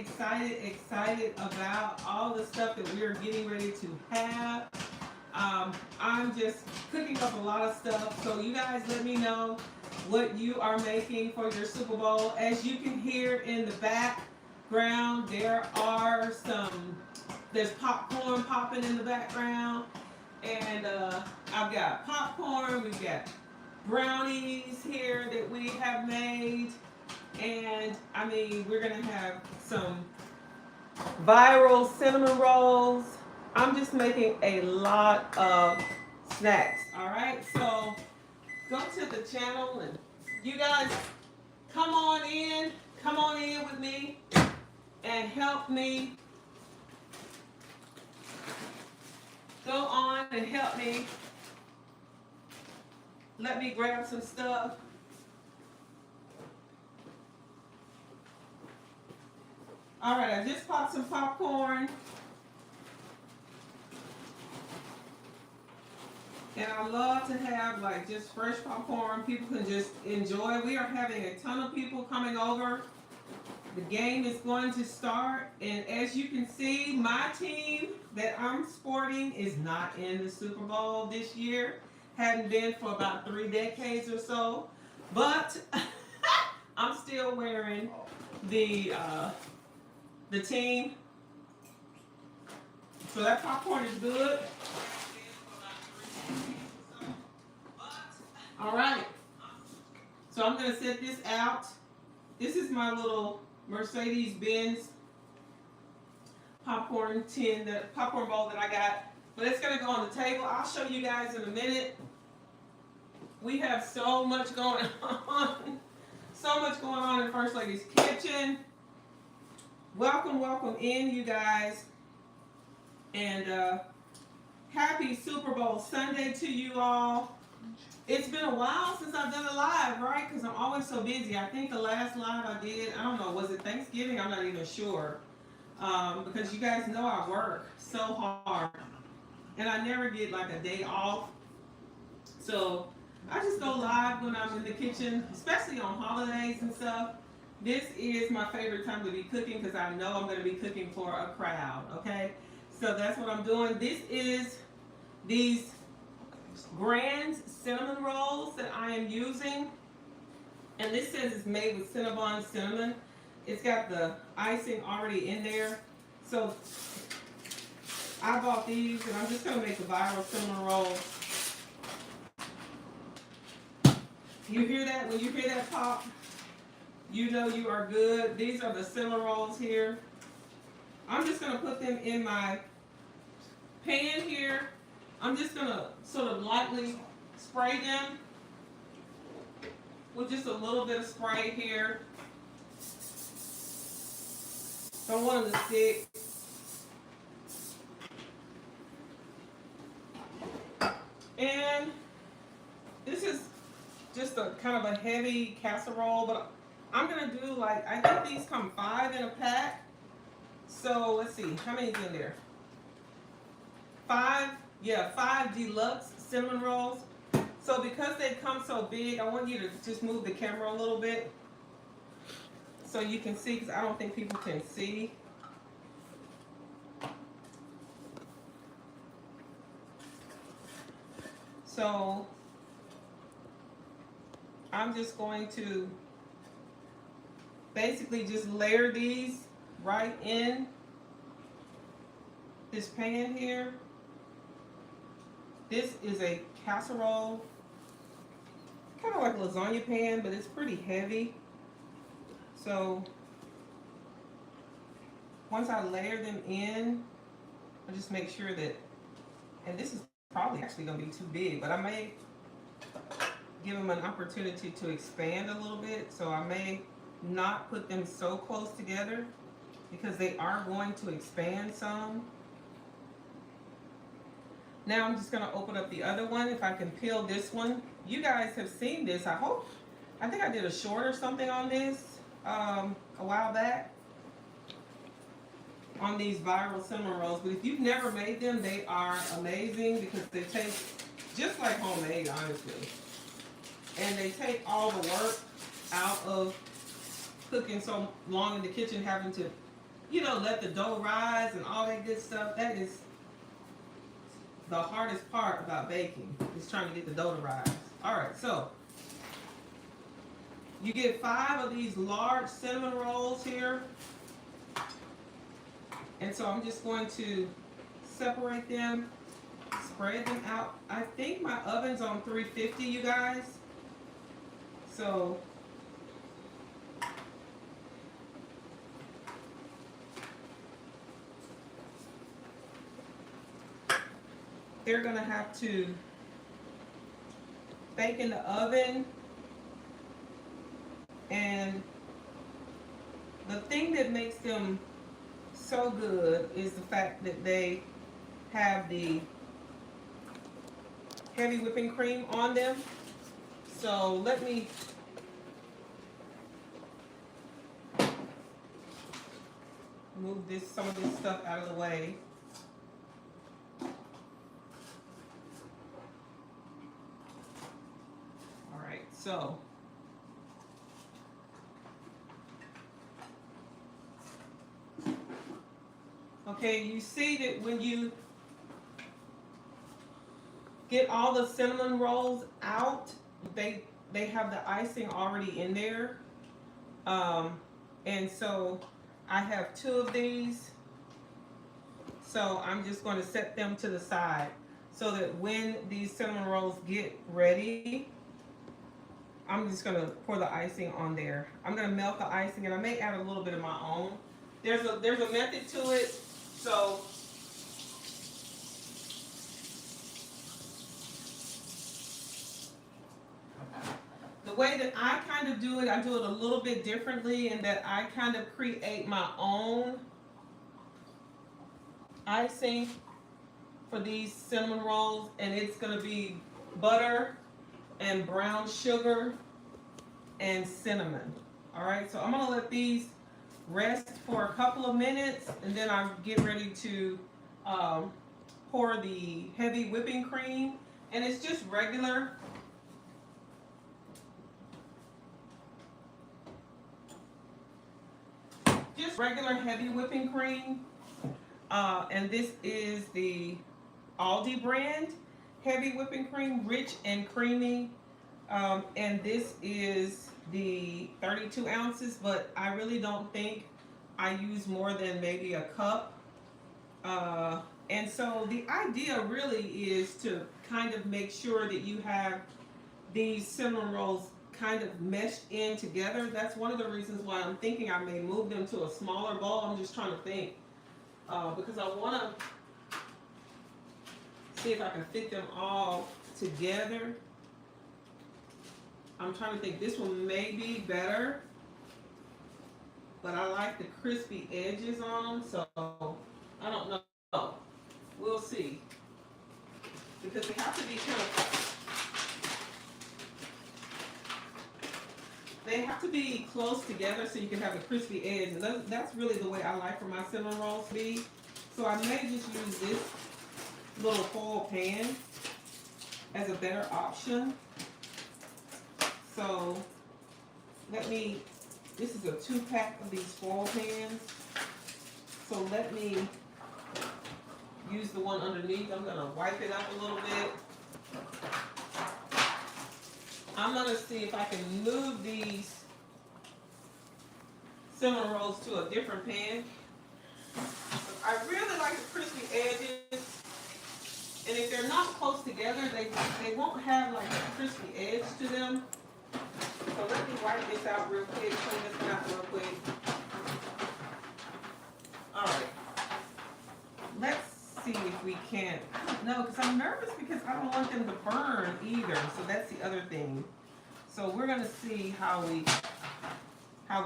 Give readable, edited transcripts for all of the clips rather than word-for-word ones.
excited about all the stuff that we're getting ready to have. I'm just cooking up a lot of stuff, so you guys let me know what you are making for your Super Bowl. As you can hear in the background, there's popcorn popping in the background, and I've got popcorn, we've got brownies here that we have made, and I mean, we're gonna have some viral cinnamon rolls. I'm just making a lot of snacks. All right, so go to the channel and you guys come on in with me and help me. Go on and help me. Let me grab some stuff. All right, I just popped some popcorn. And I love to have like just fresh popcorn. People can just enjoy. We are having a ton of people coming over. The game is going to start. And as you can see, my team that I'm sporting is not in the Super Bowl this year. Hadn't been for about 3 decades or so. But I'm still wearing the team. So that popcorn is good. All right. So I'm going to set this out. This is my little Mercedes-Benz popcorn tin, the popcorn bowl that I got. But it's going to go on the table. I'll show you guys in a minute. We have so much going on. So much going on in First Lady's kitchen. Welcome, welcome in, you guys. And happy Super Bowl Sunday to you all. It's been a while since I've done a live, right? Because I'm always so busy. I think the last live I did, I don't know, was it Thanksgiving? I'm not even sure. Because you guys know I work so hard. And I never get like a day off. So I just go live when I'm in the kitchen, especially on holidays and stuff. This is my favorite time to be cooking because I know I'm going to be cooking for a crowd, okay? So that's what I'm doing. This is these Grand cinnamon rolls that I am using, and this says it's made with Cinnabon cinnamon. It's got the icing already in there. So I bought these, and I'm just going to make the viral cinnamon rolls. You hear that? When you hear that pop, you know you are good. These are the cinnamon rolls here. I'm just going to put them in my pan here. I'm just going to sort of lightly spray them with just a little bit of spray here. Don't want them to stick. And this is just a kind of a heavy casserole, but I'm going to do like, I think these come 5 in a pack. So let's see, how many's in there? 5 deluxe cinnamon rolls. So because they come so big, I want you to just move the camera a little bit so you can see, because I don't think people can see. So I'm just going to basically just layer these right in this pan here. This is a casserole, kind of like a lasagna pan, but it's pretty heavy. So once I layer them in, I just make sure that, and this is probably actually going to be too big, but I may give them an opportunity to expand a little bit. So I may not put them so close together because they are going to expand some. Now I'm just going to open up the other one. If I can peel this one. You guys have seen this, I hope. I think I did a short or something on this a while back on these viral cinnamon rolls. But if you've never made them, they are amazing because they taste just like homemade, honestly. And they take all the work out of cooking so long in the kitchen, having to let the dough rise and all that good stuff. That is the hardest part about baking, is trying to get the dough to rise. All right, so you get 5 of these large cinnamon rolls here. And so I'm just going to separate them, spread them out. I think my oven's on 350, you guys. So they're gonna have to bake in the oven. And the thing that makes them so good is the fact that they have the heavy whipping cream on them. So let me move some of this stuff out of the way. All right, so okay, you see that when you get all the cinnamon rolls out, they have the icing already in there. And so I have 2 of these. So I'm just going to set them to the side so that when these cinnamon rolls get ready, I'm just going to pour the icing on there. I'm going to melt the icing, and I may add a little bit of my own. There's a method to it. So the way that I kind of do it, I do it a little bit differently in that I kind of create my own icing for these cinnamon rolls, and it's going to be butter and brown sugar and cinnamon. All right, so I'm going to let these rest for a couple of minutes, and then I'll get ready to pour the heavy whipping cream, and it's just regular. Just regular heavy whipping cream. And this is the Aldi brand heavy whipping cream, rich and creamy. And this is the 32 ounces, but I really don't think I use more than maybe a cup. And so the idea really is to kind of make sure that you have these cinnamon rolls kind of meshed in together. That's one of the reasons why I'm thinking I may move them to a smaller bowl. I'm just trying to think. Because I want to see if I can fit them all together. I'm trying to think, this one may be better, but I like the crispy edges on them, so I don't know. We'll see. Because they have to be kind of, they have to be close together so you can have a crispy edge. And that's really the way I like for my cinnamon rolls to be. So I may just use this little foil pan as a better option. So this is a 2-pack of these foil pans. So let me use the one underneath. I'm gonna wipe it up a little bit. I'm gonna see if I can move these cinnamon rolls to a different pan. I really like the crispy edges. And if they're not close together, they won't have like a crispy edge to them. So let me wipe this out real quick, clean this out real quick. Alright. Let's see if we can. No, because I'm nervous because I don't want them to burn either. So that's the other thing. So we're gonna see how we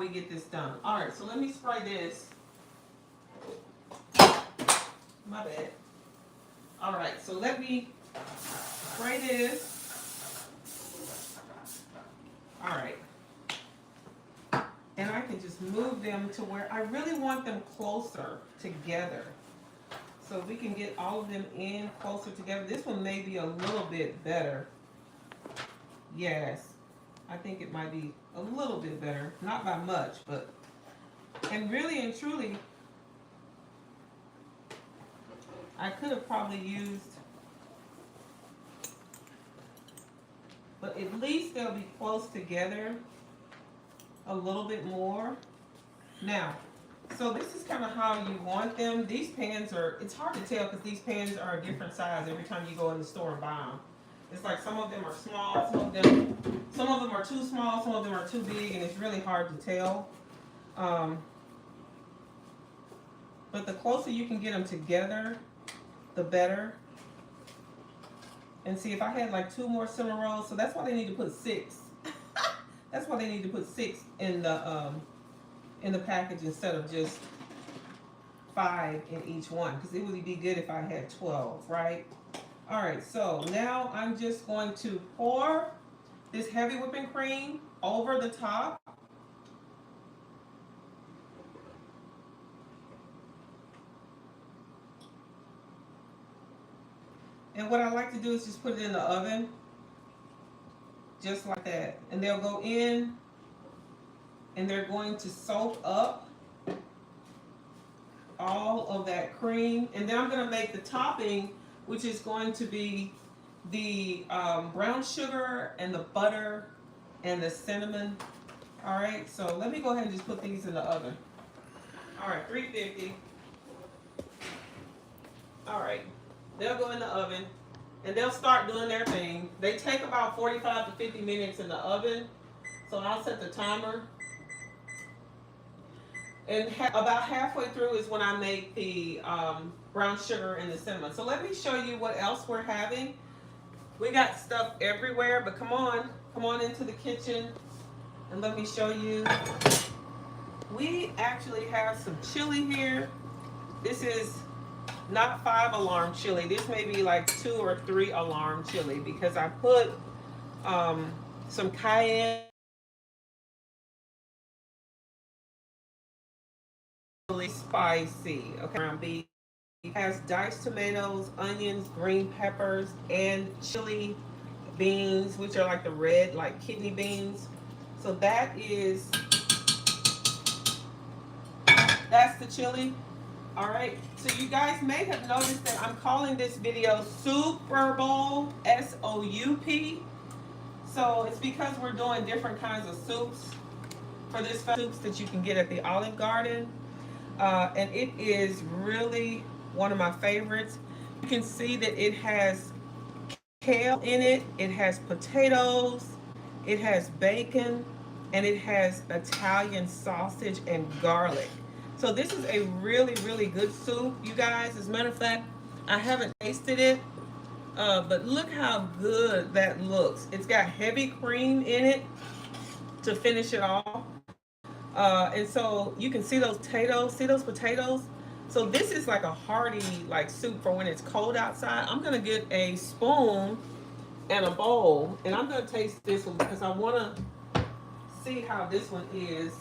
get this done. Alright, so let me spray this. My bad. Alright, so let me spray this. Alright. And I can just move them to where I really want them closer together. So we can get all of them in closer together. This one may be a little bit better. Yes. I think it might be a little bit better. Not by much, but... And really and truly, I could have probably used, but at least they'll be close together a little bit more. Now, so this is kind of how you want them. These pans are, it's hard to tell because these pans are a different size every time you go in the store and buy them. It's like some of them are small, some of them are too small, some of them are too big, and it's really hard to tell. But the closer you can get them together, the better. And see, if I had like 2 more cinnamon rolls, so that's why they need to put 6. That's why they need to put 6 in the package instead of just 5 in each one, because it would be good if I had 12, right? All right, so now I'm just going to pour this heavy whipping cream over the top. And what I like to do is just put it in the oven, just like that. And they'll go in and they're going to soak up all of that cream. And then I'm going to make the topping, which is going to be the brown sugar and the butter and the cinnamon. All right, so let me go ahead and just put these in the oven. All right, 350. All right, they'll go in the oven and they'll start doing their thing. They take about 45 to 50 minutes in the oven. So I'll set the timer. And about halfway through is when I make the brown sugar and the cinnamon. So let me show you what else we're having. We got stuff everywhere, but come on into the kitchen and let me show you. We actually have some chili here. This is not 5 alarm chili. This may be like 2 or 3 alarm chili because I put some cayenne, really spicy. Okay, ground beef. It has diced tomatoes, onions, green peppers, and chili beans, which are like the red, like kidney beans. So that's the chili. All right, so you guys may have noticed that I'm calling this video Super Bowl, S-O-U-P. So it's because we're doing different kinds of soups for this soups that you can get at the Olive Garden. And it is really one of my favorites. You can see that it has kale in it, it has potatoes, it has bacon, and it has Italian sausage and garlic. So this is a really, really good soup, you guys. As a matter of fact, I haven't tasted it, but look how good that looks. It's got heavy cream in it to finish it off. And so you can see those potatoes. So this is like a hearty like soup for when it's cold outside. I'm gonna get a spoon and a bowl, and I'm gonna taste this one because I wanna see how this one is.